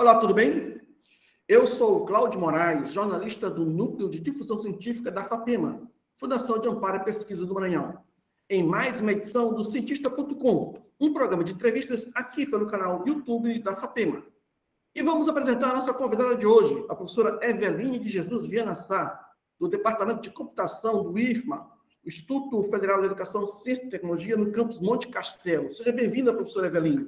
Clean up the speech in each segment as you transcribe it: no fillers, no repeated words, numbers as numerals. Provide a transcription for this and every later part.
Olá, tudo bem? Eu sou o Cláudio Moraes, jornalista do Núcleo de Difusão Científica da FAPEMA, Fundação de Amparo à Pesquisa do Maranhão, em mais uma edição do Cientista.com, um programa de entrevistas aqui pelo canal YouTube da FAPEMA. E vamos apresentar a nossa convidada de hoje, a professora Eveline de Jesus Viana Sá, do Departamento de Computação do IFMA, o Instituto Federal de Educação, Ciência e Tecnologia, no campus Monte Castelo. Seja bem-vinda, professora Eveline.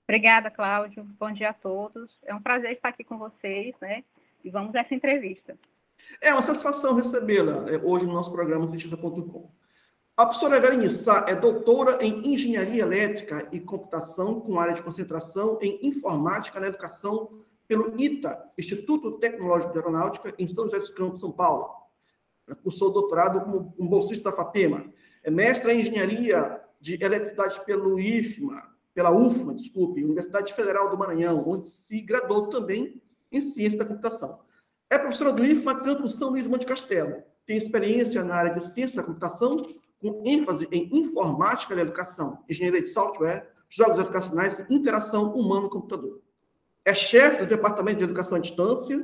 Obrigada, Cláudio. Bom dia a todos. É um prazer estar aqui com vocês, né? E vamos a essa entrevista. É uma satisfação recebê-la hoje no nosso programa Cientista.com. A professora Eveline Sá é doutora em Engenharia Elétrica e Computação, com área de concentração em Informática na Educação pelo ITA, Instituto Tecnológico de Aeronáutica, em São José dos Campos, São Paulo. Ela cursou doutorado como um bolsista da FAPEMA. É mestra em Engenharia de Eletricidade pelo IFMA, pela UFMA, Universidade Federal do Maranhão, onde se graduou também em Ciência da Computação. É professora do IFMA, campus São Luís Monte Castelo. Tem experiência na área de Ciência da Computação, com ênfase em Informática da Educação, Engenharia de Software, Jogos Educacionais e Interação Humano-Computador. É chefe do Departamento de Educação à Distância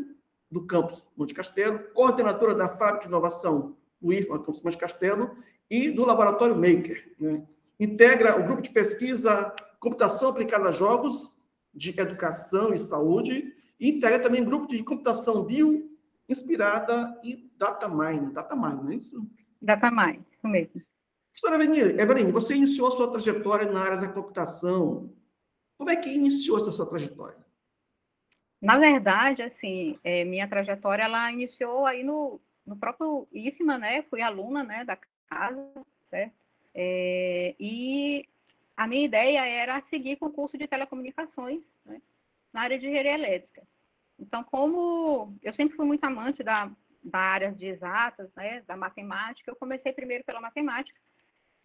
do campus Monte Castelo, coordenadora da Fábrica de Inovação do IFMA, campus Monte Castelo, e do Laboratório Maker, né? Integra o grupo de pesquisa Computação Aplicada a Jogos de Educação e Saúde, e integra também o grupo de computação bio-inspirada e data mining, não é isso? Data mining, isso mesmo. Professora Eveline, você iniciou a sua trajetória na área da computação. Como é que iniciou essa sua trajetória? Na verdade, assim, minha trajetória, ela iniciou aí no próprio IFMA, né? Fui aluna, né, da casa, certo? E a minha ideia era seguir com o curso de telecomunicações, né, na área de engenharia elétrica. Então, como eu sempre fui muito amante da área de exatas, né, da matemática, eu comecei primeiro pela matemática,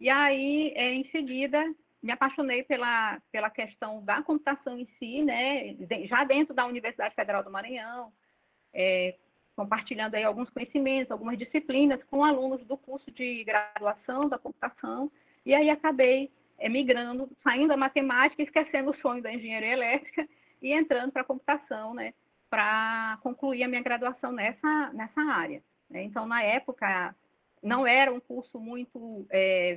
e aí, em seguida, me apaixonei pela questão da computação em si, né, já dentro da Universidade Federal do Maranhão, compartilhando aí alguns conhecimentos, algumas disciplinas com alunos do curso de graduação da computação, e aí acabei migrando, saindo da matemática, esquecendo o sonho da engenharia elétrica e entrando para a computação, né, para concluir a minha graduação nessa área. Então, na época, não era um curso muito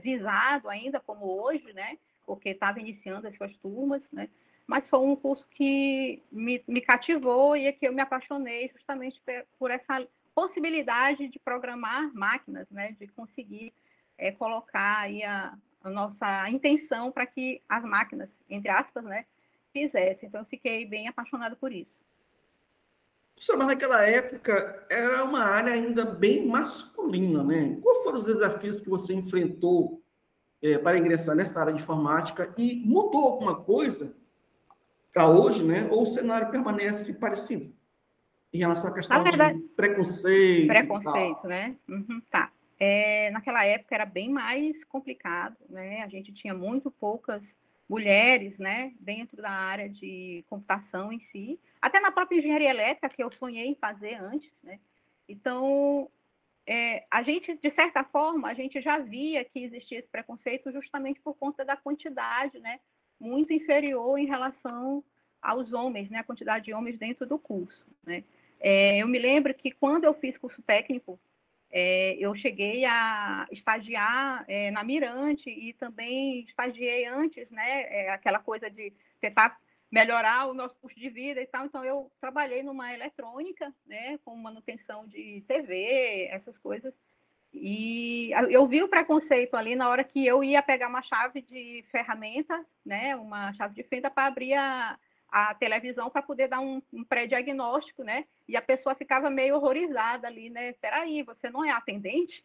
visado ainda, como hoje, né, porque estava iniciando as suas turmas, né, mas foi um curso que me cativou e que eu me apaixonei justamente por essa possibilidade de programar máquinas, né, de conseguir colocar aí a nossa intenção para que as máquinas, entre aspas, né, fizessem. Então, eu fiquei bem apaixonada por isso. Professora, mas naquela época era uma área ainda bem masculina, né? Quais foram os desafios que você enfrentou para ingressar nessa área de informática e mudou alguma coisa para hoje, né? Ou o cenário permanece parecido em relação à questão de preconceito e tal? Né? Tá. Naquela época era bem mais complicado, né? A gente tinha muito poucas mulheres, né, dentro da área de computação em si, até na própria engenharia elétrica, que eu sonhei em fazer antes, né? Então, a gente, de certa forma, a gente já via que existia esse preconceito justamente por conta da quantidade, né, muito inferior em relação aos homens, né, a quantidade de homens dentro do curso, né? Eu me lembro que quando eu fiz curso técnico, eu cheguei a estagiar na Mirante e também estagiei antes, né, aquela coisa de tentar melhorar o nosso custo de vida e tal. Então, eu trabalhei numa eletrônica, né, com manutenção de TV, essas coisas. E eu vi o preconceito ali na hora que eu ia pegar uma chave de ferramenta, né, uma chave de fenda para abrir a televisão para poder dar um pré-diagnóstico, né? E a pessoa ficava meio horrorizada ali, né? Peraí, você não é atendente?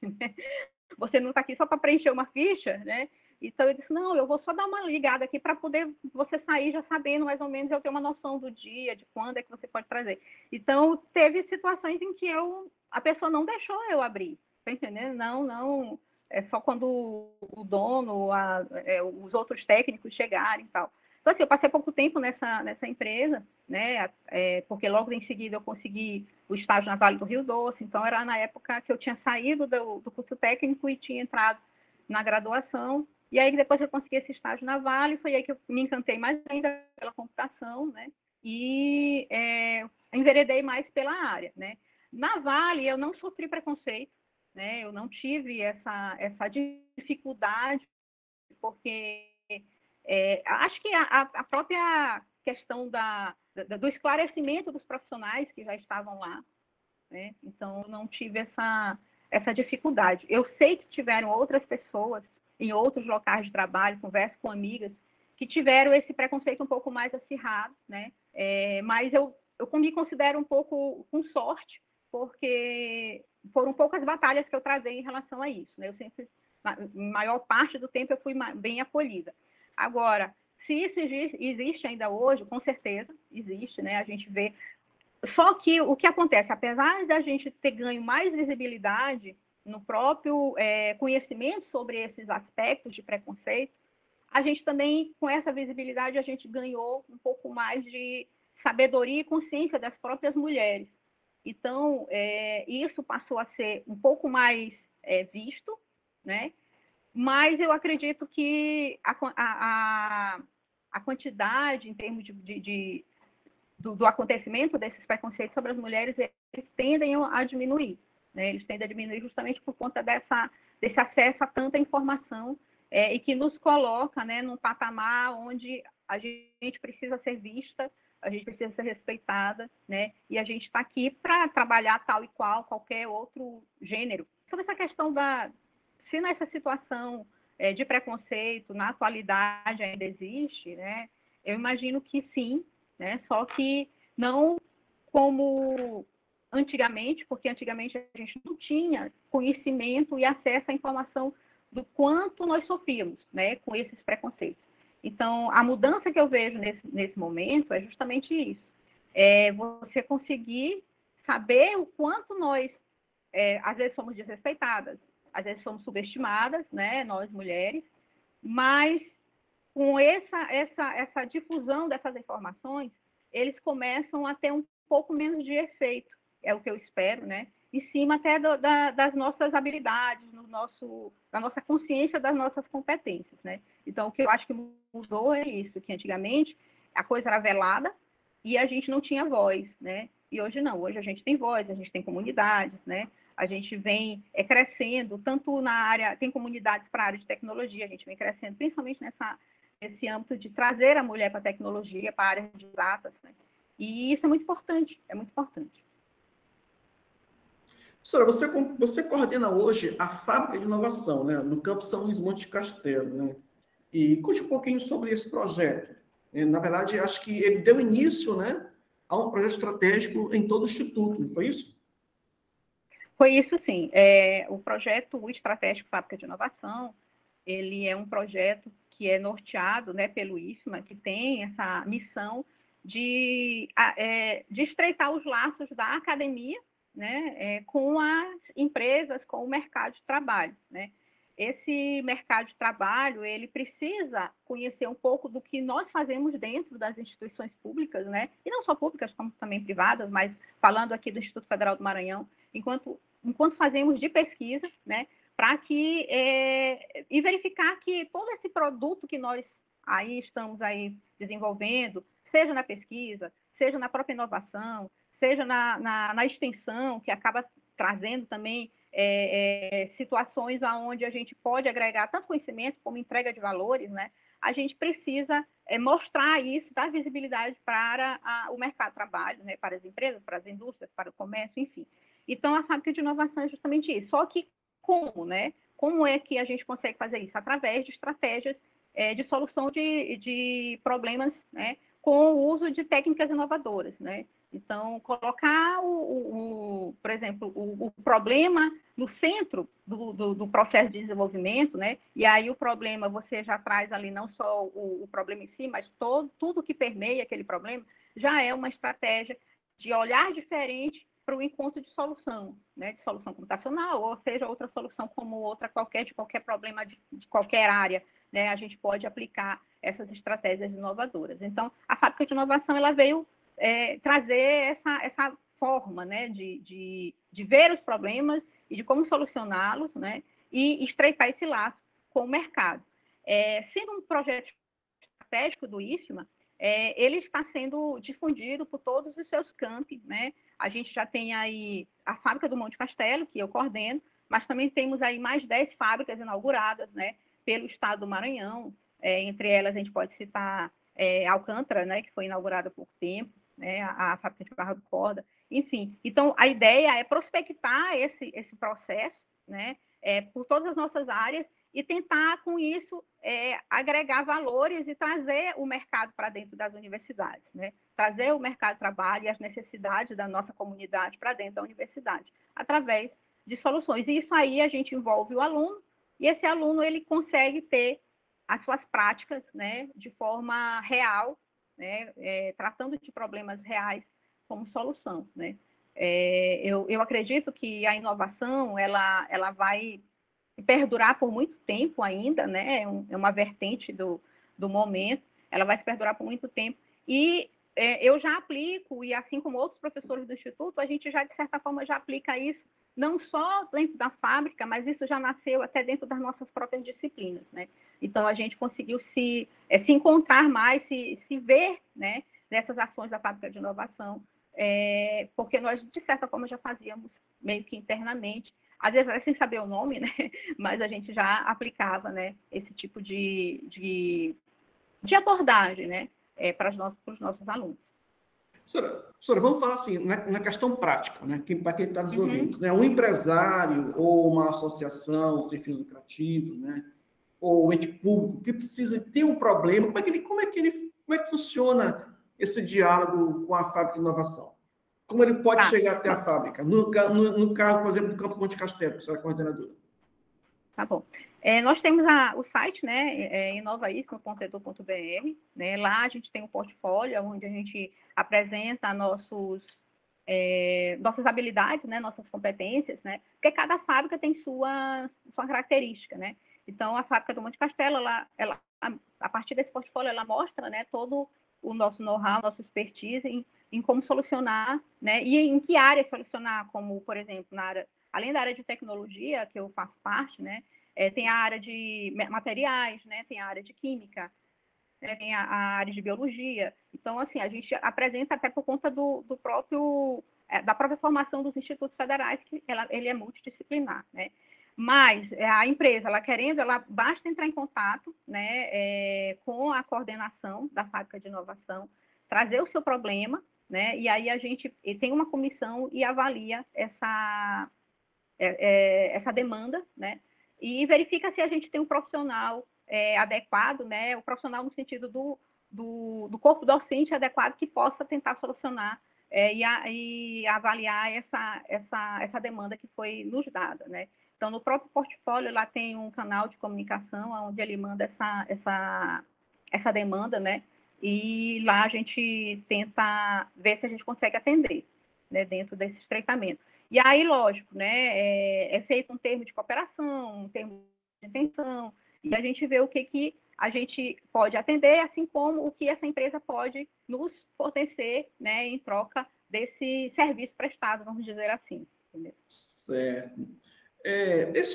Você não está aqui só para preencher uma ficha, né? Então eu disse, não, eu vou só dar uma ligada aqui para poder você sair já sabendo mais ou menos, eu ter uma noção do dia, de quando é que você pode trazer. Então teve situações em que a pessoa não deixou eu abrir, tá entendendo? Não, é só quando o dono, os outros técnicos chegarem e tal. Então, assim, eu passei pouco tempo nessa empresa, né? Porque logo em seguida eu consegui o estágio na Vale do Rio Doce, então era na época que eu tinha saído do curso técnico e tinha entrado na graduação, e aí depois eu consegui esse estágio na Vale, foi aí que eu me encantei mais ainda pela computação, né? e enveredei mais pela área, né? Na Vale, eu não sofri preconceito, né? Eu não tive essa dificuldade, porque acho que a própria questão do esclarecimento dos profissionais que já estavam lá, né? Então, eu não tive essa dificuldade. Eu sei que tiveram outras pessoas em outros locais de trabalho, converso com amigas, que tiveram esse preconceito um pouco mais acirrado, né? Mas eu me considero um pouco com sorte, porque foram poucas batalhas que eu travei em relação a isso, né? Eu sempre, na maior parte do tempo, eu fui bem acolhida. Agora, se isso existe ainda hoje, com certeza existe, né? A gente vê. Só que o que acontece, apesar da gente ter ganho mais visibilidade no próprio conhecimento sobre esses aspectos de preconceito, a gente também, com essa visibilidade, a gente ganhou um pouco mais de sabedoria e consciência das próprias mulheres. Então, isso passou a ser um pouco mais visto, né? Mas eu acredito que a quantidade, em termos do acontecimento desses preconceitos sobre as mulheres, eles tendem a diminuir, né? Eles tendem a diminuir justamente por conta desse acesso a tanta informação e que nos coloca, né, num patamar onde a gente precisa ser vista, a gente precisa ser respeitada, né? E a gente está aqui para trabalhar tal e qual qualquer outro gênero. Sobre essa questão se nessa situação de preconceito na atualidade ainda existe, né? Eu imagino que sim, né? Só que não como antigamente, porque antigamente a gente não tinha conhecimento e acesso à informação do quanto nós sofríamos, né, com esses preconceitos. Então, a mudança que eu vejo nesse momento é justamente isso. Você conseguir saber o quanto nós, às vezes, somos desrespeitadas, às vezes somos subestimadas, né, nós mulheres, mas com essa difusão dessas informações, eles começam a ter um pouco menos de efeito, é o que eu espero, né? Em cima até das nossas habilidades, da nossa consciência das nossas competências, né? Então, o que eu acho que mudou é isso, que antigamente a coisa era velada e a gente não tinha voz, né? E hoje não, hoje a gente tem voz, a gente tem comunidades, né? A gente vem crescendo, tanto na área, tem comunidades para a área de tecnologia, a gente vem crescendo, principalmente nesse âmbito de trazer a mulher para a tecnologia, para a área de exatas, né? E isso é muito importante, é muito importante. Professora, você coordena hoje a fábrica de inovação, né, no Campo São Luís Monte Castelo, né? E conte um pouquinho sobre esse projeto. Na verdade, acho que ele deu início, né, a um projeto estratégico em todo o Instituto, não foi isso? Foi isso, sim. O projeto Estratégico Fábrica de Inovação, ele é um projeto que é norteado, né, pelo IFMA, que tem essa missão de estreitar os laços da academia, né, com as empresas, com o mercado de trabalho, né? Esse mercado de trabalho, ele precisa conhecer um pouco do que nós fazemos dentro das instituições públicas, né? E não só públicas, como também privadas, mas falando aqui do Instituto Federal do Maranhão, enquanto fazemos de pesquisa, né? Para que e verificar que todo esse produto que nós aí estamos aí desenvolvendo, seja na pesquisa, seja na própria inovação, seja na extensão, que acaba trazendo também situações onde a gente pode agregar tanto conhecimento como entrega de valores, né? A gente precisa mostrar isso, dar visibilidade para o mercado de trabalho, né? Para as empresas, para as indústrias, para o comércio, enfim. Então, a fábrica de inovação é justamente isso. Só que como, né? Como é que a gente consegue fazer isso? Através de estratégias de solução de problemas, né? Com o uso de técnicas inovadoras, né? Então, colocar, por exemplo, o problema no centro do processo de desenvolvimento, né? E aí o problema, você já traz ali não só o problema em si, mas tudo que permeia aquele problema, já é uma estratégia de olhar diferente para o encontro de solução, né? De solução computacional, ou seja, outra solução como outra qualquer, de qualquer problema de qualquer área, né? A gente pode aplicar essas estratégias inovadoras. Então, a fábrica de inovação, ela veio trazer essa forma, né, de ver os problemas e de como solucioná-los, né, e estreitar esse laço com o mercado. Sendo um projeto estratégico do IFMA, ele está sendo difundido por todos os seus campi, né? A gente já tem aí a fábrica do Monte Castelo, que eu coordeno, mas também temos aí mais 10 fábricas inauguradas, né, pelo estado do Maranhão. Entre elas, a gente pode citar Alcântara, né, que foi inaugurada há pouco tempo, né, a fábrica de barra do corda, enfim. Então, a ideia é prospectar esse processo, né, por todas as nossas áreas e tentar, com isso, agregar valores e trazer o mercado para dentro das universidades, né? Trazer o mercado de trabalho e as necessidades da nossa comunidade para dentro da universidade, através de soluções. E isso aí a gente envolve o aluno, e esse aluno ele consegue ter as suas práticas, né, de forma real, né, tratando de problemas reais como solução, né? Eu acredito que a inovação ela vai perdurar por muito tempo ainda, né? É uma vertente do momento, ela vai se perdurar por muito tempo. E eu já aplico, e assim como outros professores do Instituto, a gente já, de certa forma, já aplica isso, não só dentro da fábrica, mas isso já nasceu até dentro das nossas próprias disciplinas, né? Então, a gente conseguiu se encontrar mais, se ver, né, nessas ações da fábrica de inovação, porque nós, de certa forma, já fazíamos meio que internamente, às vezes sem saber o nome, né? Mas a gente já aplicava, né, esse tipo de abordagem, né, para os nossos alunos. Professora, vamos falar assim, na questão prática, né, para quem está nos ouvindo, Uhum. né, um empresário ou uma associação sem fins lucrativos, né, ou um ente público que precisa ter um problema, como é que funciona esse diálogo com a fábrica de inovação? Como ele pode Tá. chegar até a fábrica? No caso, por exemplo, do Campus Monte Castelo, que a senhora é coordenadora. Tá bom. Nós temos o site, né, inovaisco.edu.br, né, lá a gente tem um portfólio onde a gente apresenta nossas habilidades, né, nossas competências, né, porque cada fábrica tem sua característica, né. Então, a fábrica do Monte Castelo, a partir desse portfólio, ela mostra, né, todo o nosso know-how, nossa expertise em como solucionar, né, e em que área solucionar, como, por exemplo, além da área de tecnologia, que eu faço parte, né, tem a área de materiais, né, tem a área de química, né, tem a área de biologia. Então, assim, a gente apresenta até por conta da própria formação dos institutos federais, que ele é multidisciplinar, né? Mas a empresa, ela basta entrar em contato, né, com a coordenação da fábrica de inovação, trazer o seu problema, né, e aí a gente tem uma comissão e avalia essa demanda, né, e verifica se a gente tem um profissional adequado, né, o profissional no sentido do corpo docente adequado que possa tentar solucionar e avaliar essa demanda que foi nos dada, né. Então, no próprio portfólio, lá tem um canal de comunicação onde ele manda essa demanda, né, e lá a gente tenta ver se a gente consegue atender, né, dentro desse estreitamento. E aí, lógico, né, feito um termo de cooperação, um termo de intenção, e a gente vê o que a gente pode atender, assim como o que essa empresa pode nos fornecer, né, em troca desse serviço prestado, vamos dizer assim. Entendeu? Certo.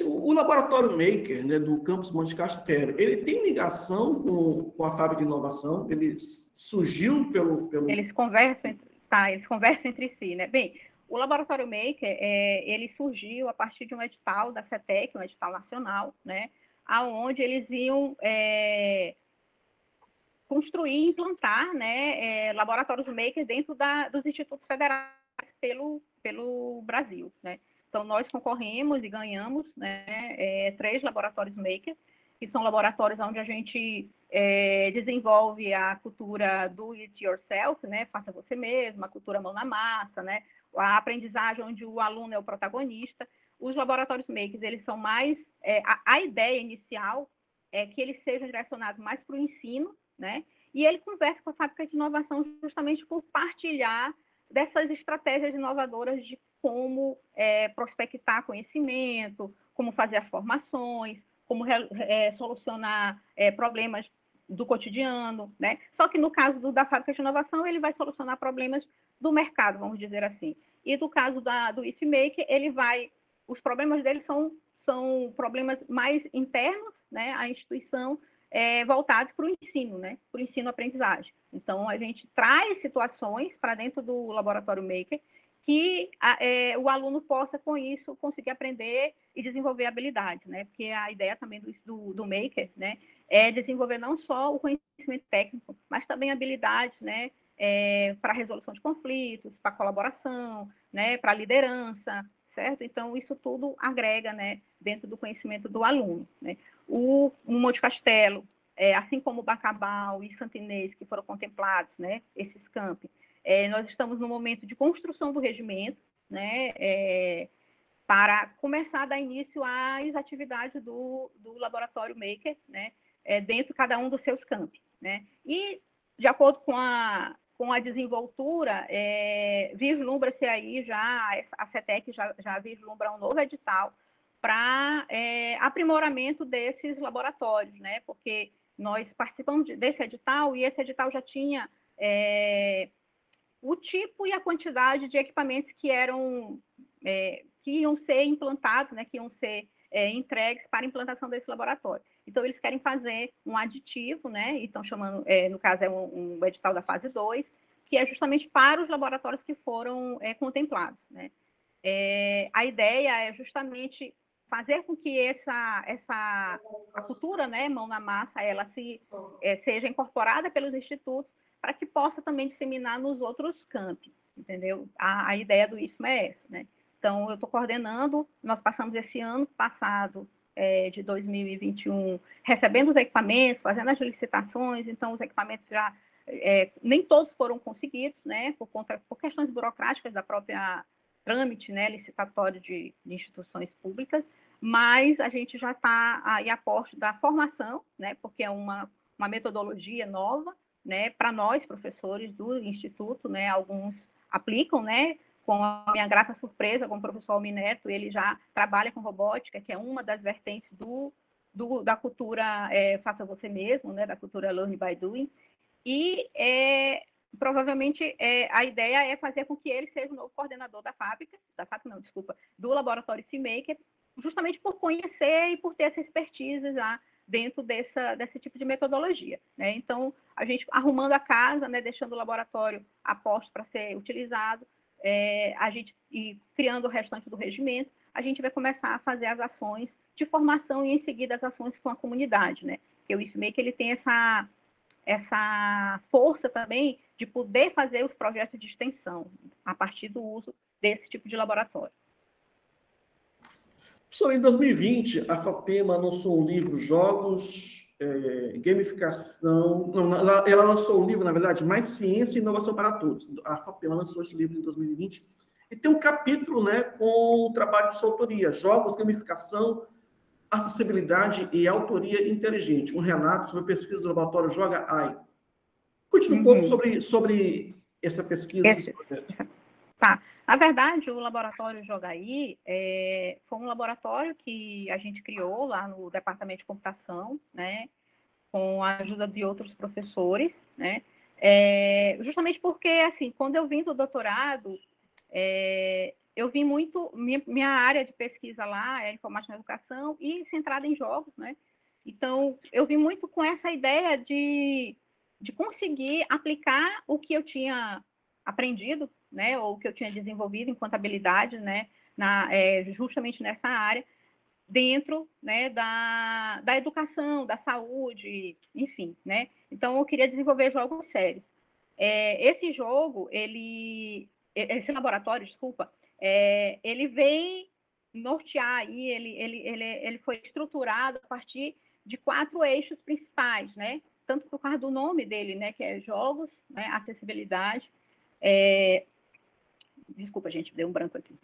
O Laboratório Maker, né, do Campus Monte Castelo, ele tem ligação com a fábrica de inovação? Ele surgiu pelo... Eles conversam entre si, né? Bem, o Laboratório Maker, ele surgiu a partir de um edital da CETEC, um edital nacional, né? Aonde eles iam construir e implantar, né, laboratórios Maker dentro dos institutos federais pelo Brasil, né? Então, nós concorremos e ganhamos, né, 3 laboratórios Maker, que são laboratórios onde a gente desenvolve a cultura do it yourself, né, faça você mesmo, a cultura mão na massa, né, a aprendizagem onde o aluno é o protagonista. Os laboratórios Makers, eles são mais... a ideia inicial é que eles sejam direcionados mais para o ensino, né, e ele conversa com a fábrica de inovação justamente por partilhar dessas estratégias inovadoras de como prospectar conhecimento, como fazer as formações, como solucionar problemas do cotidiano, né? Só que no caso da fábrica de inovação, ele vai solucionar problemas do mercado, vamos dizer assim. E do caso do IFMake, os problemas dele são problemas mais internos, né, à instituição, voltados para o ensino, né? Para o ensino-aprendizagem. Então, a gente traz situações para dentro do Laboratório Maker que o aluno possa, com isso, conseguir aprender e desenvolver habilidades, né? Porque a ideia também do Maker, né, é desenvolver não só o conhecimento técnico, mas também habilidades, né, para resolução de conflitos, para colaboração, né, para liderança, certo? Então, isso tudo agrega, né, dentro do conhecimento do aluno, né? O Monte Castelo, assim como o Bacabal e Santo Inês, que foram contemplados, né, esses campi, nós estamos no momento de construção do regimento, né, para começar a dar início às atividades do Laboratório Maker, né, dentro de cada um dos seus campi, né? E, de acordo com a desenvoltura, vislumbra-se aí a CETEC já vislumbra um novo edital para aprimoramento desses laboratórios, né? Porque nós participamos desse edital e esse edital já tinha o tipo e a quantidade de equipamentos que iam ser implantados, né, que iam ser entregues para a implantação desse laboratório. Então, eles querem fazer um aditivo, né, e estão chamando, no caso, um edital da fase 2, que é justamente para os laboratórios que foram contemplados, né. A ideia é justamente fazer com que a cultura, né, mão na massa, ela seja incorporada pelos institutos para que possa também disseminar nos outros campi, entendeu? A ideia do IFMA é essa, né? Então, eu estou coordenando, nós passamos esse ano passado, de 2021, recebendo os equipamentos, fazendo as licitações, então os equipamentos já, nem todos foram conseguidos, né, por questões burocráticas da própria trâmite, né, licitatório de instituições públicas, mas a gente já está aí a posto da formação, né, porque é uma metodologia nova, né, para nós, professores do Instituto, né, alguns aplicam, né, com a minha grata surpresa, com o professor Almineto, ele já trabalha com robótica, que é uma das vertentes da cultura faça você mesmo, né, da cultura Learn by Doing, e provavelmente a ideia é fazer com que ele seja o novo coordenador do Laboratório FeeMaker, justamente por conhecer e por ter essa expertise já dentro desse tipo de metodologia, né? Então, a gente arrumando a casa, né, deixando o laboratório a posto para ser utilizado, e criando o restante do regimento, a gente vai começar a fazer as ações de formação e, em seguida, as ações com a comunidade, né? Porque o IFMAker, ele tem essa força também de poder fazer os projetos de extensão a partir do uso desse tipo de laboratório. Professor, em 2020, a FAPEMA lançou o livro Jogos, Gamificação... Não, ela lançou o livro, na verdade, Mais Ciência e Inovação para Todos. A FAPEMA lançou esse livro em 2020. E tem um capítulo, né, com o trabalho de sua autoria, Jogos, Gamificação, Acessibilidade e Autoria Inteligente. Um relato sobre a pesquisa do laboratório Joga AI. Conte um pouco sobre essa pesquisa, esse projeto. Tá. Na verdade, o laboratório Jogaí foi um laboratório que a gente criou lá no Departamento de Computação, né, com a ajuda de outros professores, né, justamente porque, assim, quando eu vim do doutorado, eu vi muito, minha área de pesquisa lá é informática na educação e centrada em jogos, né, então eu vim muito com essa ideia de conseguir aplicar o que eu tinha aprendido, né, ou que eu tinha desenvolvido enquanto habilidade, né, justamente nessa área, dentro, né, da educação, da saúde, enfim, né. Então, eu queria desenvolver jogos sérios. Esse laboratório, desculpa, ele vem nortear aí, ele foi estruturado a partir de 4 eixos principais, né, tanto por causa do nome dele, né, que é jogos, né, acessibilidade, desculpa, gente, deu um branco aqui.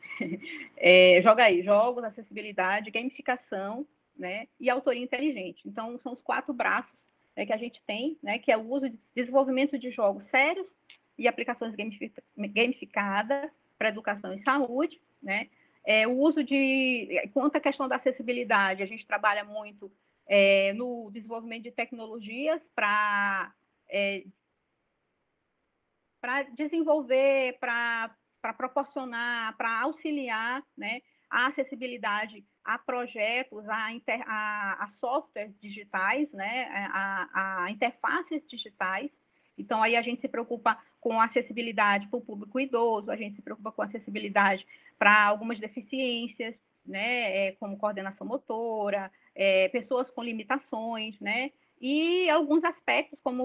Joga aí, jogos, acessibilidade, gamificação, né, e autoria inteligente. Então, são os 4 braços, né, que a gente tem, né, que é o uso de desenvolvimento de jogos sérios e aplicações gamificadas para educação e saúde, né. O uso quanto à questão da acessibilidade, a gente trabalha muito no desenvolvimento de tecnologias para desenvolver, para proporcionar, para auxiliar, né, a acessibilidade a projetos, a softwares digitais, né, a interfaces digitais. Então, aí a gente se preocupa com acessibilidade para o público idoso, a gente se preocupa com acessibilidade para algumas deficiências, né, como coordenação motora, pessoas com limitações, né, e alguns aspectos como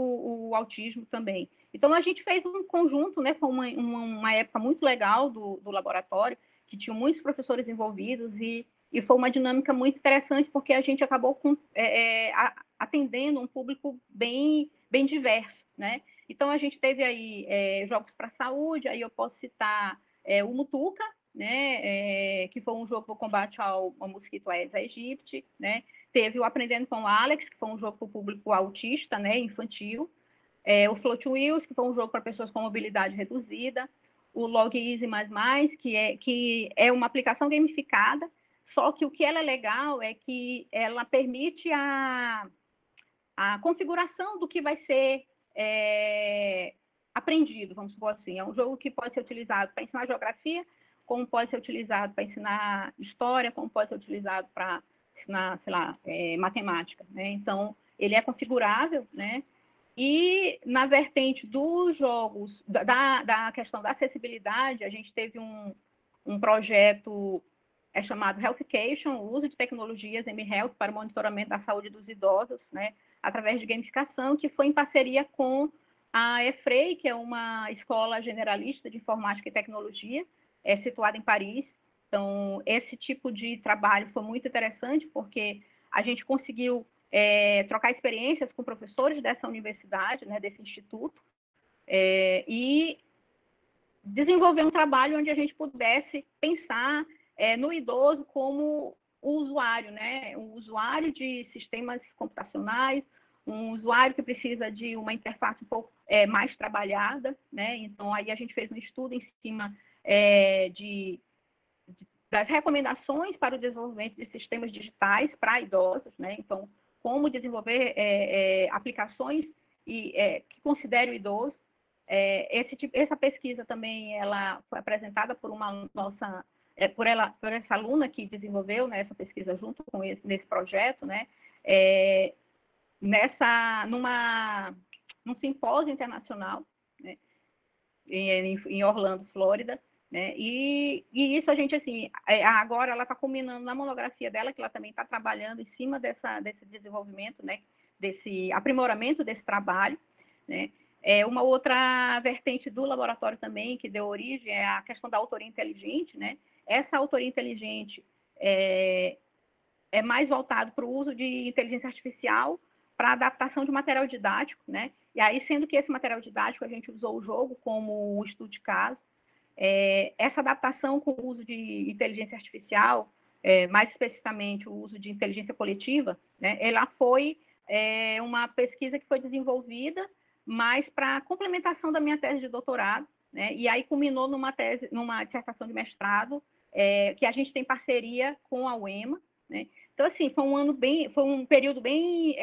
o autismo também. Então, a gente fez um conjunto, né, foi uma época muito legal do laboratório, que tinha muitos professores envolvidos e foi uma dinâmica muito interessante, porque a gente acabou atendendo um público bem diverso, né? Então, a gente teve aí jogos para a saúde, aí eu posso citar o Mutuca, né? Que foi um jogo para o combate ao mosquito Aedes aegypti, né? Teve o Aprendendo com o Alex, que foi um jogo para o público autista, né? Infantil. O Float Wheels, que foi um jogo para pessoas com mobilidade reduzida. O Log Easy++, que é uma aplicação gamificada, só que o que ela é legal é que ela permite a configuração do que vai ser aprendido, vamos supor assim. É um jogo que pode ser utilizado para ensinar geografia, como pode ser utilizado para ensinar história, como pode ser utilizado para ensinar, sei lá, matemática, né? Então, ele é configurável, né? E na vertente dos jogos, da questão da acessibilidade, a gente teve um projeto chamado Healthcation, o uso de tecnologias mHealth para o monitoramento da saúde dos idosos, né, através de gamificação, que foi em parceria com a EFREI, que é uma escola generalista de informática e tecnologia, situada em Paris. Então, esse tipo de trabalho foi muito interessante, porque a gente conseguiu trocar experiências com professores dessa universidade, né, desse instituto, e desenvolver um trabalho onde a gente pudesse pensar no idoso como o usuário, né, um usuário de sistemas computacionais, um usuário que precisa de uma interface um pouco mais trabalhada, né? Então, aí a gente fez um estudo em cima das recomendações para o desenvolvimento de sistemas digitais para idosos, né? Então, como desenvolver aplicações que considerem o idoso. Essa pesquisa também ela foi apresentada por por essa aluna que desenvolveu, né, essa pesquisa junto com nesse projeto, né, num simpósio internacional, né, em Orlando, Flórida, né, e isso a gente, assim, agora ela está culminando na monografia dela, que ela também está trabalhando em cima desse desenvolvimento, né, desse aprimoramento desse trabalho, né. Uma outra vertente do laboratório também, que deu origem, é a questão da autoria inteligente, né. Essa autoria inteligente é mais voltado para o uso de inteligência artificial para adaptação de material didático, né? E aí, sendo que esse material didático, a gente usou o jogo como estudo de caso. Essa adaptação com o uso de inteligência artificial, mais especificamente o uso de inteligência coletiva, né? Ela foi uma pesquisa que foi desenvolvida mais para complementação da minha tese de doutorado, né? E aí culminou numa dissertação de mestrado, que a gente tem parceria com a UEMA, né? Então, assim, foi um período bem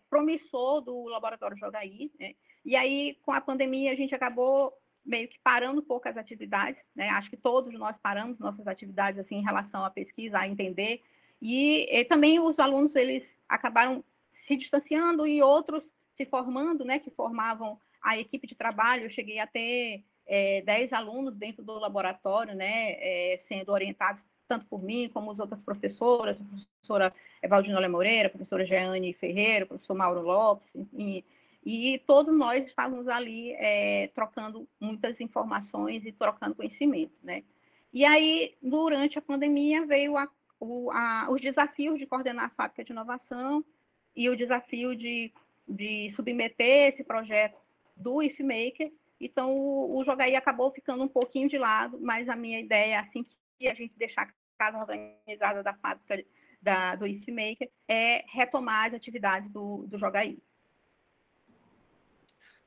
promissor do Laboratório Jogaí, né? E aí, com a pandemia, a gente acabou meio que parando um pouco as atividades, né? Acho que todos nós paramos nossas atividades, assim, em relação à pesquisa, a entender. E também os alunos, eles acabaram se distanciando e outros se formando, né? Que formavam a equipe de trabalho. Eu cheguei a ter 10 alunos dentro do laboratório, né? Sendo orientados tanto por mim, como as outras professoras, a professora Valdinola Moreira, a professora Jeane Ferreira, o professor Mauro Lopes, enfim, e todos nós estávamos ali trocando muitas informações e trocando conhecimento, né? E aí, durante a pandemia, veio os desafios de coordenar a fábrica de inovação e o desafio de submeter esse projeto do IFMaker. Então, o Jogaí acabou ficando um pouquinho de lado, mas a minha ideia, assim que a gente deixar a casa organizada da fábrica do IFMaker, é retomar as atividades do Jogaí.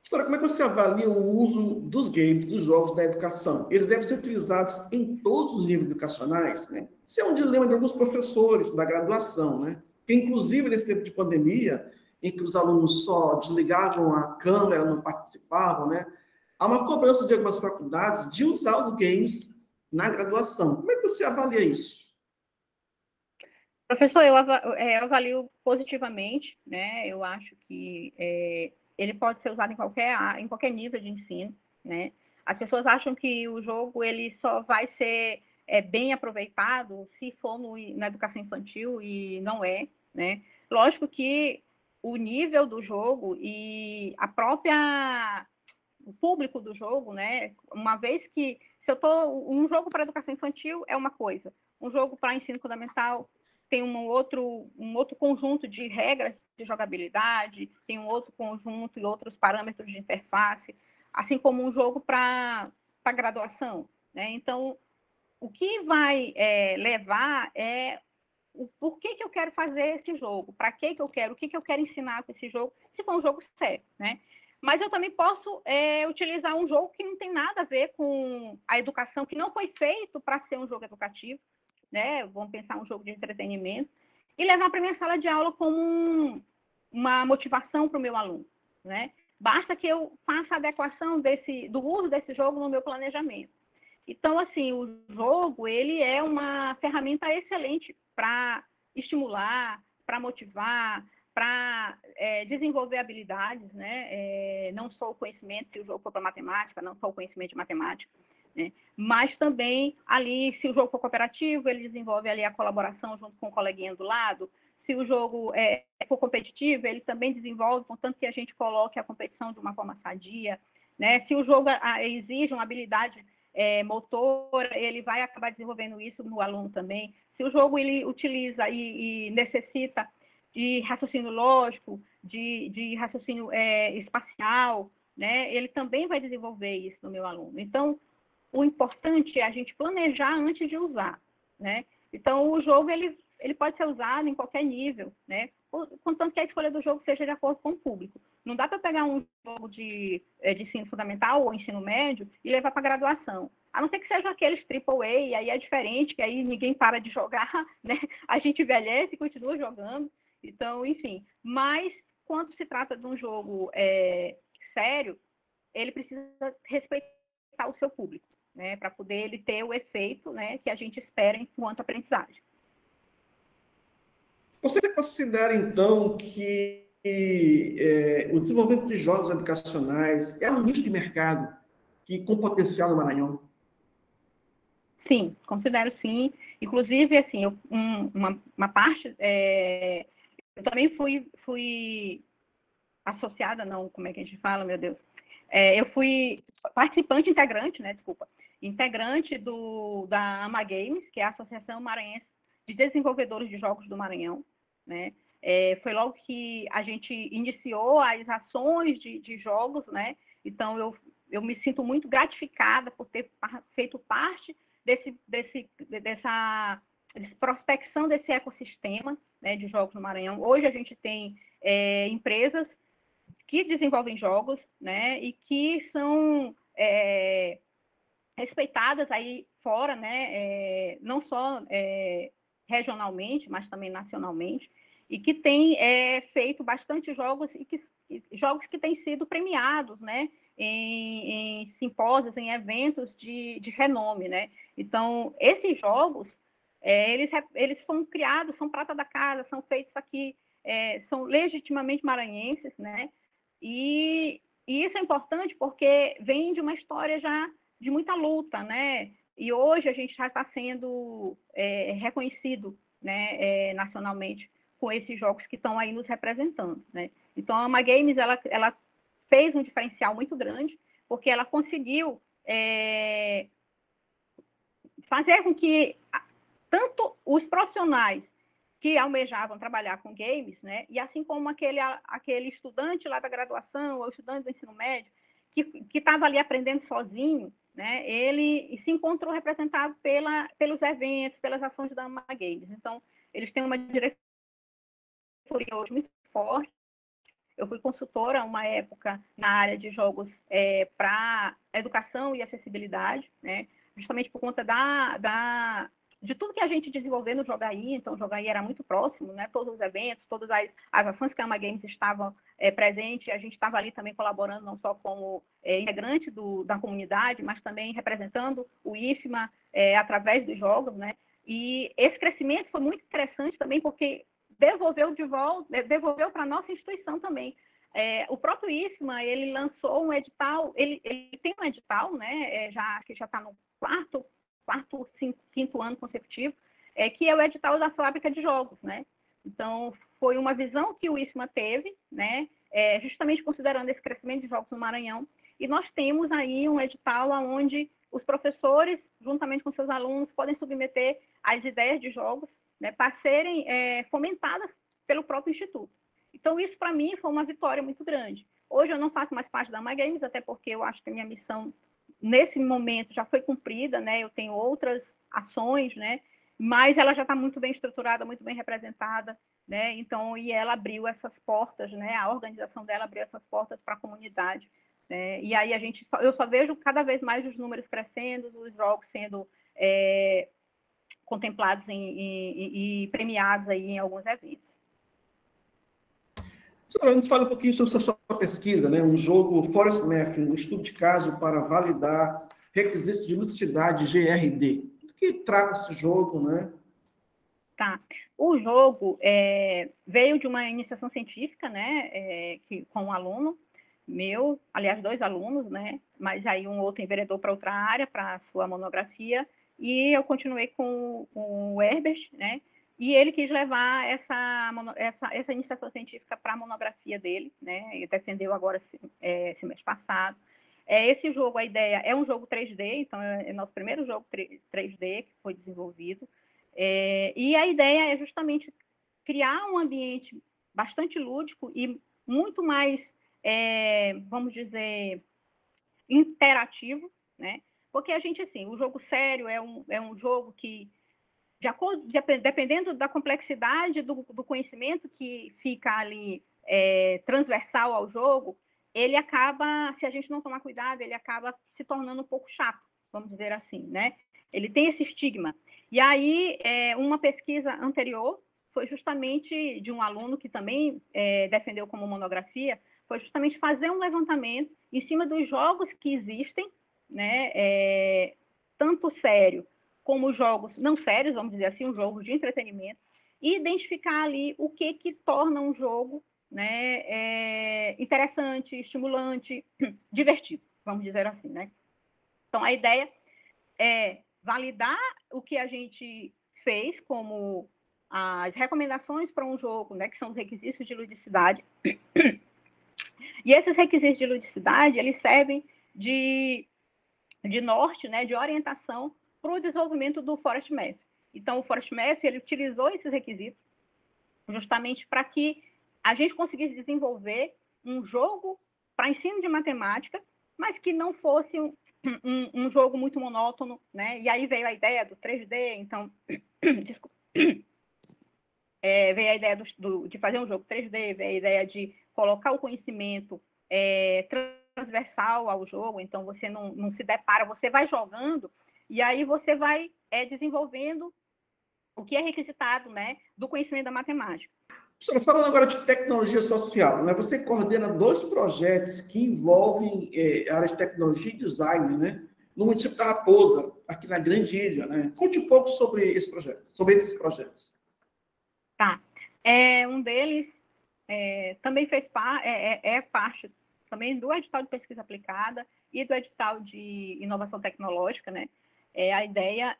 Doutora, como é que você avalia o uso dos games, dos jogos na educação? Eles devem ser utilizados em todos os níveis educacionais, né? Isso é um dilema de alguns professores da graduação, né? Que, inclusive, nesse tempo de pandemia, em que os alunos só desligavam a câmera, não participavam, né? Há uma cobrança de algumas faculdades de usar os games na graduação. Como é que você avalia isso? Professor, eu avalio positivamente, né? Eu acho que ele pode ser usado em qualquer nível de ensino, né? As pessoas acham que o jogo ele só vai ser bem aproveitado se for na educação infantil, e não é, né? Lógico que o nível do jogo e o público do jogo, né? Uma vez que se eu tô um jogo para educação infantil é uma coisa, um jogo para ensino fundamental tem um outro conjunto de regras de jogabilidade, tem um outro conjunto e outros parâmetros de interface, assim como um jogo para graduação, né? Então, o que vai levar é o porquê que eu quero fazer esse jogo, para que eu quero, o que eu quero ensinar com esse jogo, se for um jogo sério, né? Mas eu também posso utilizar um jogo que não tem nada a ver com a educação, que não foi feito para ser um jogo educativo, né? Vamos pensar um jogo de entretenimento, e levar para minha sala de aula como uma motivação para o meu aluno, né? Basta que eu faça a adequação do uso desse jogo no meu planejamento. Então, assim, o jogo, ele é uma ferramenta excelente para estimular, para motivar, para desenvolver habilidades, né? Não só o conhecimento, se o jogo for para matemática, não só o conhecimento de matemática, né? Mas também ali, se o jogo for cooperativo, ele desenvolve ali a colaboração junto com o coleguinha do lado. Se o jogo for competitivo, ele também desenvolve, contanto que a gente coloque a competição de uma forma sadia, né? Se o jogo exige uma habilidade motora, ele vai acabar desenvolvendo isso no aluno também. Se o jogo ele utiliza e necessita de raciocínio lógico, de raciocínio espacial, né, ele também vai desenvolver isso no meu aluno. Então, o importante é a gente planejar antes de usar, né? Então, o jogo ele pode ser usado em qualquer nível, né? Contanto que a escolha do jogo seja de acordo com o público. Não dá para pegar um jogo de ensino fundamental ou ensino médio e levar para graduação. A não ser que sejam aqueles AAA, e aí é diferente, que aí ninguém para de jogar, né? A gente envelhece e continua jogando. Então, enfim. Mas, quando se trata de um jogo sério, ele precisa respeitar o seu público, né? Para poder ele ter o efeito, né, que a gente espera enquanto aprendizagem. Você considera, então, que o desenvolvimento de jogos educacionais é um nicho de mercado com potencial no Maranhão? Sim, considero sim. Inclusive, assim, uma parte... eu também fui associada, não, como é que a gente fala, meu Deus? Eu fui participante integrante, né, desculpa, integrante da AMA Games, que é a Associação Maranhense de Desenvolvedores de Jogos do Maranhão, né? Foi logo que a gente iniciou as ações de jogos, né? Então, eu me sinto muito gratificada por ter feito parte dessa prospecção desse ecossistema, né, de jogos no Maranhão. Hoje a gente tem empresas que desenvolvem jogos, né, e que são respeitadas aí fora, né, não só regionalmente, mas também nacionalmente, e que têm feito bastante jogos jogos que têm sido premiados, né, em simpósios, em eventos de renome, né. Então, esses jogos, eles foram criados, são prata da casa, são feitos aqui, são legitimamente maranhenses, né, e isso é importante porque vem de uma história já de muita luta, né? E hoje a gente já está sendo reconhecido, né, nacionalmente com esses jogos que estão aí nos representando, né? Então a AMA Games ela fez um diferencial muito grande porque ela conseguiu fazer com que tanto os profissionais que almejavam trabalhar com games, né? E assim como aquele estudante lá da graduação ou estudante do ensino médio que estava ali aprendendo sozinho, né? Ele se encontrou representado pelos eventos, pelas ações da AMA Games. Então, eles têm uma diretoria hoje muito forte. Eu fui consultora uma época na área de jogos para educação e acessibilidade, né? Justamente por conta de tudo que a gente desenvolveu no Jogaí. Então, o Jogaí era muito próximo, né? Todos os eventos, todas as ações que a AMA Games estavam presentes, a gente estava ali também colaborando, não só como integrante da comunidade, mas também representando o IFMA através dos jogos, né? E esse crescimento foi muito interessante também, porque devolveu para a nossa instituição também. O próprio IFMA, ele lançou um edital, ele tem um edital, né, que já está no quinto ano consecutivo, que é o edital da fábrica de jogos, né? Então, foi uma visão que o IFMA teve, né, justamente considerando esse crescimento de jogos no Maranhão, e nós temos aí um edital onde os professores, juntamente com seus alunos, podem submeter as ideias de jogos, né, para serem fomentadas pelo próprio Instituto. Então, isso, para mim, foi uma vitória muito grande. Hoje, eu não faço mais parte da AmaGames, até porque eu acho que a minha missão, nesse momento, já foi cumprida, né? Eu tenho outras ações, né? Mas ela já está muito bem estruturada, muito bem representada, né? Então, e ela abriu essas portas, né? A organização dela abriu essas portas para a comunidade, né? E aí eu só vejo cada vez mais os números crescendo, os jogos sendo contemplados e premiados aí em alguns eventos. Nos fala um pouquinho sobre a sua pesquisa, né? Um jogo Forest Math, um estudo de caso para validar requisitos de ludicidade GRD. Do que trata esse jogo, né? Tá. O jogo veio de uma iniciação científica, né? Com um aluno meu, aliás, 2 alunos, né? Mas aí um outro enveredou para outra área, para a sua monografia, e eu continuei com o Herbert, né? E ele quis levar essa iniciação científica para a monografia dele, né? Ele defendeu agora esse mês passado. Esse jogo, a ideia é um jogo 3D, então é nosso primeiro jogo 3D que foi desenvolvido. E a ideia é justamente criar um ambiente bastante lúdico e muito mais, vamos dizer, interativo, né? Porque a gente, assim, o jogo sério é um jogo que, dependendo da complexidade do conhecimento que fica ali transversal ao jogo, ele acaba, se a gente não tomar cuidado, ele acaba se tornando um pouco chato, vamos dizer assim, né? Ele tem esse estigma. E aí, uma pesquisa anterior foi justamente de um aluno que também defendeu como monografia, foi justamente fazer um levantamento em cima dos jogos que existem, né, tanto sério como jogos não sérios, vamos dizer assim, um jogo de entretenimento, e identificar ali o que torna um jogo, né, interessante, estimulante, divertido, vamos dizer assim, né? Então, a ideia é validar o que a gente fez como as recomendações para um jogo, né, que são os requisitos de ludicidade. E esses requisitos de ludicidade, eles servem de norte, né, de orientação para o desenvolvimento do Forest Math. Então, o Forest Math, ele utilizou esses requisitos justamente para que a gente conseguisse desenvolver um jogo para ensino de matemática, mas que não fosse um jogo muito monótono, né? E aí veio a ideia do 3D, então, desculpa, veio a ideia de fazer um jogo 3D, veio a ideia de colocar o conhecimento transversal ao jogo, então você não se depara, você vai jogando, e aí você vai desenvolvendo o que é requisitado, né, do conhecimento da matemática. Professora, falando agora de tecnologia social, né? Você coordena 2 projetos que envolvem a área de tecnologia e design, né? No município da Raposa, aqui na Grande Ilha, né? Conte um pouco sobre esse projeto, sobre esses projetos. Tá. Um deles também fez parte também do edital de pesquisa aplicada e do edital de inovação tecnológica, né? A ideia,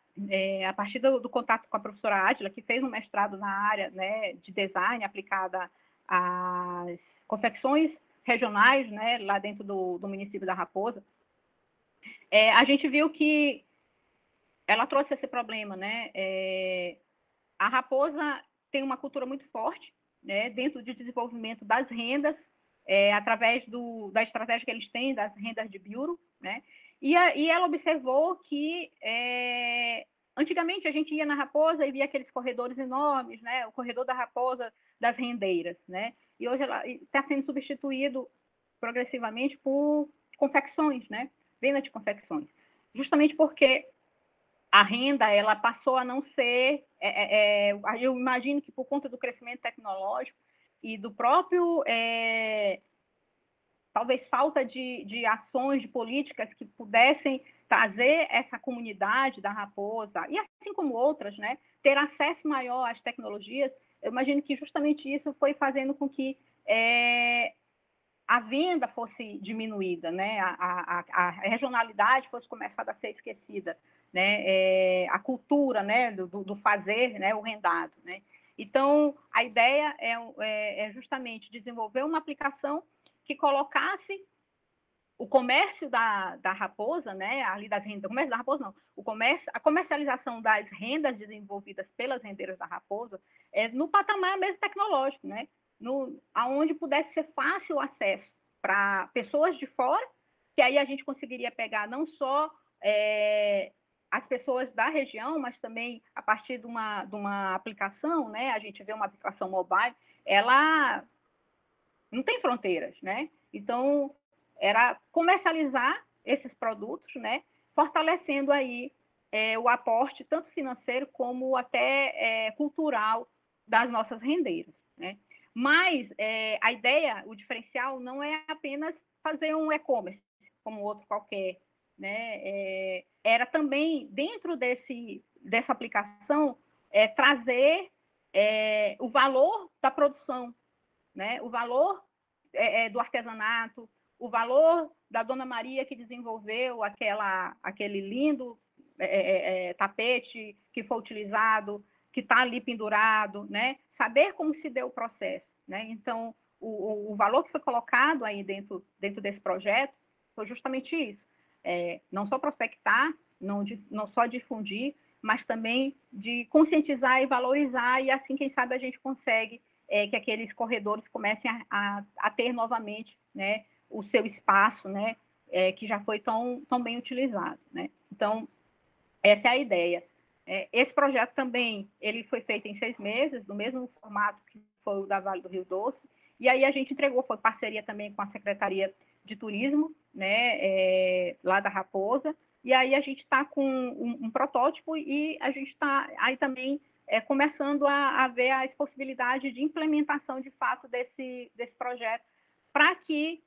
a partir do contato com a professora Ádila, que fez um mestrado na área, né, de design aplicada às confecções regionais, né, lá dentro do município da Raposa, a gente viu que ela trouxe esse problema, né? A Raposa tem uma cultura muito forte, né, dentro do desenvolvimento das rendas, através da estratégia que eles têm, das rendas de biuro, né? E ela observou que antigamente a gente ia na Raposa e via aqueles corredores enormes, né? O corredor da Raposa das rendeiras, né? E hoje ela está sendo substituído progressivamente por confecções, né? Venda de confecções. Justamente porque a renda ela passou a não ser, eu imagino que por conta do crescimento tecnológico e do próprio, talvez falta de ações, de políticas que pudessem trazer essa comunidade da Raposa, e assim como outras, né, ter acesso maior às tecnologias, eu imagino que justamente isso foi fazendo com que a venda fosse diminuída, né, a regionalidade fosse começada a ser esquecida, né, a cultura, né, do fazer, né, o rendado, né. Então, a ideia é justamente desenvolver uma aplicação que colocasse o comércio da Raposa, né, ali das rendas, o comércio da Raposa não, a comercialização das rendas desenvolvidas pelas rendeiras da Raposa no patamar mesmo tecnológico, né, aonde pudesse ser fácil o acesso para pessoas de fora, que aí a gente conseguiria pegar não só as pessoas da região, mas também a partir de uma aplicação, né, a gente vê uma aplicação mobile, ela não tem fronteiras, né? Então, era comercializar esses produtos, né? Fortalecendo aí o aporte, tanto financeiro como até cultural das nossas rendeiras, né? Mas a ideia, o diferencial, não é apenas fazer um e-commerce, como outro qualquer, né? Era também, dentro dessa aplicação, trazer o valor da produção, né? O valor do artesanato, o valor da Dona Maria que desenvolveu aquele lindo tapete que foi utilizado, que está ali pendurado, né? Saber como se deu o processo, né? Então, o valor que foi colocado aí dentro desse projeto foi justamente isso. Não só prospectar, não só difundir, mas também de conscientizar e valorizar, e assim, quem sabe, a gente consegue que aqueles corredores comecem a ter novamente, né, o seu espaço, né, que já foi tão bem utilizado, né? Então, essa é a ideia. Esse projeto também ele foi feito em 6 meses, no mesmo formato que foi o da Vale do Rio Doce, e aí a gente entregou, foi parceria também com a Secretaria de Turismo, né, lá da Raposa, e aí a gente está com um protótipo e a gente está aí também começando a ver as possibilidades de implementação de fato desse projeto, para que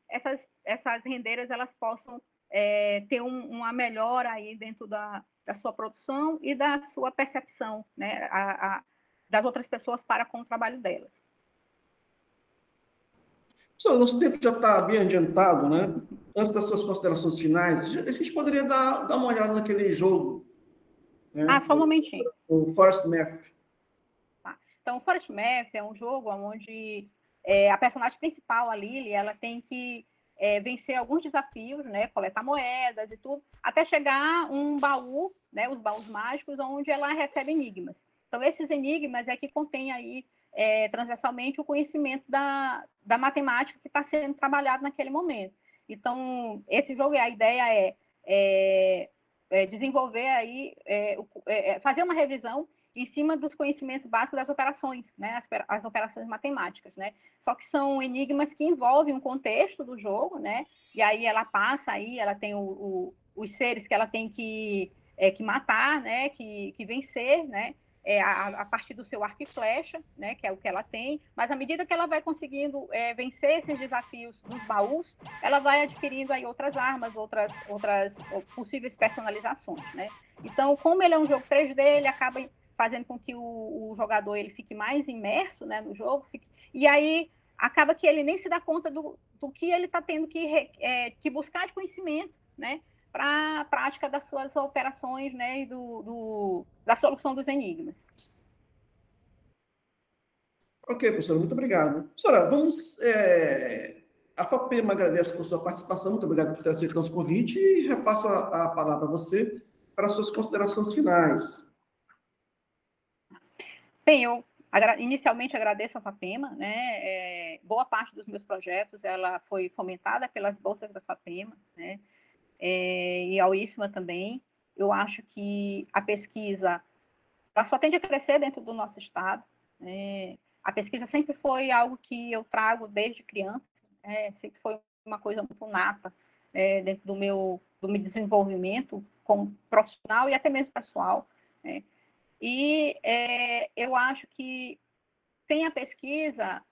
essas rendeiras elas possam ter uma melhora aí dentro da sua produção e da sua percepção, né, das outras pessoas para com o trabalho delas. Professor, nosso tempo já está bem adiantado, né? Antes das suas considerações finais, a gente poderia dar uma olhada naquele jogo, né? Só um momentinho. O Forest Math. Tá. Então, o Forest Math é um jogo onde a personagem principal, a Lily, ela tem que vencer alguns desafios, né, coletar moedas e tudo, até chegar um baú, né, os baús mágicos, onde ela recebe enigmas. Então, esses enigmas é que contém aí transversalmente o conhecimento da matemática que está sendo trabalhado naquele momento. Então, esse jogo, a ideia desenvolver aí, fazer uma revisão em cima dos conhecimentos básicos das operações, né, as operações matemáticas, né? Só que são enigmas que envolvem um contexto do jogo, né? E aí ela passa aí, ela tem os seres que ela tem que matar, né? Que vencer, né? A partir do seu arco e flecha, né? Que é o que ela tem. Mas à medida que ela vai conseguindo vencer esses desafios dos baús, ela vai adquirindo aí outras armas, outras possíveis personalizações, né? Então, como ele é um jogo 3D, ele acaba fazendo com que o jogador ele fique mais imerso, né, no jogo, e aí acaba que ele nem se dá conta do que ele está tendo que buscar de conhecimento, né, para a prática das suas operações, né, e da solução dos enigmas. Ok, professora, muito obrigado. Professora, vamos... A FAPEMA agradece por sua participação, muito obrigado por ter aceito o nosso convite e repasso a palavra a você para as suas considerações finais. Bem, eu inicialmente agradeço a FAPEMA, né? Boa parte dos meus projetos ela foi fomentada pelas bolsas da FAPEMA, né? E a UIFMA também. Eu acho que a pesquisa ela só tende a crescer dentro do nosso estado. A pesquisa sempre foi algo que eu trago desde criança, sempre foi uma coisa muito nata dentro do meu desenvolvimento como profissional e até mesmo pessoal, né? E eu acho que sem a pesquisa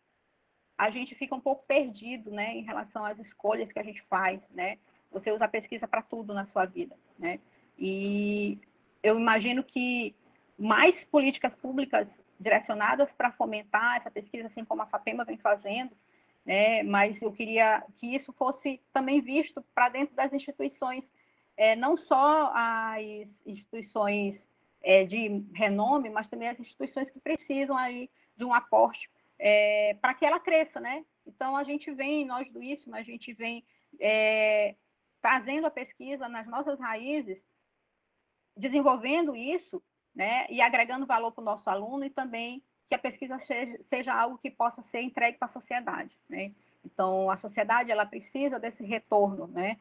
a gente fica um pouco perdido, né, em relação às escolhas que a gente faz, né? você usa a pesquisa para tudo na sua vida, né? E eu imagino que mais políticas públicas direcionadas para fomentar essa pesquisa, assim como a FAPEMA vem fazendo, né? Mas eu queria que isso fosse também visto para dentro das instituições, não só as instituições de renome, mas também as instituições que precisam aí de um aporte para que ela cresça, né? Então, nós do IFMA, a gente vem trazendo a pesquisa nas nossas raízes, desenvolvendo isso, né, e agregando valor para o nosso aluno e também que a pesquisa seja algo que possa ser entregue para a sociedade, né? Então, a sociedade, ela precisa desse retorno, né?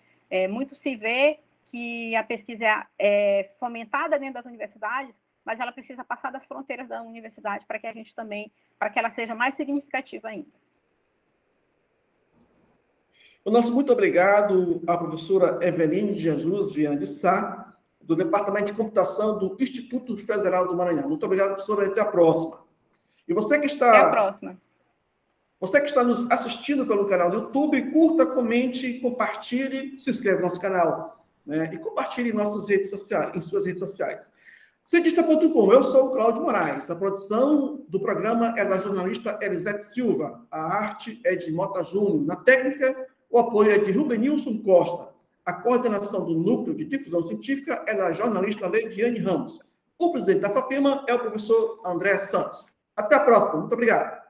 Muito se vê que a pesquisa é fomentada dentro das universidades, mas ela precisa passar das fronteiras da universidade para que a gente também, para que ela seja mais significativa ainda. O nosso muito obrigado à professora Eveline Jesus Viana de Sá, do Departamento de Computação do Instituto Federal do Maranhão. Muito obrigado, professora, e até a próxima. E você que está... Até a próxima. Você que está nos assistindo pelo canal do YouTube, curta, comente, compartilhe, se inscreva no nosso canal, né? E compartilhe em nossas redes sociais, em suas redes sociais. Cientista.com, eu sou o Cláudio Moraes. A produção do programa é da jornalista Elisete Silva. A arte é de Mota Júnior. Na técnica, o apoio é de Rubenilson Costa. A coordenação do Núcleo de Difusão Científica é da jornalista Leidiane Ramos. O presidente da FAPEMA é o professor André Santos. Até a próxima. Muito obrigado.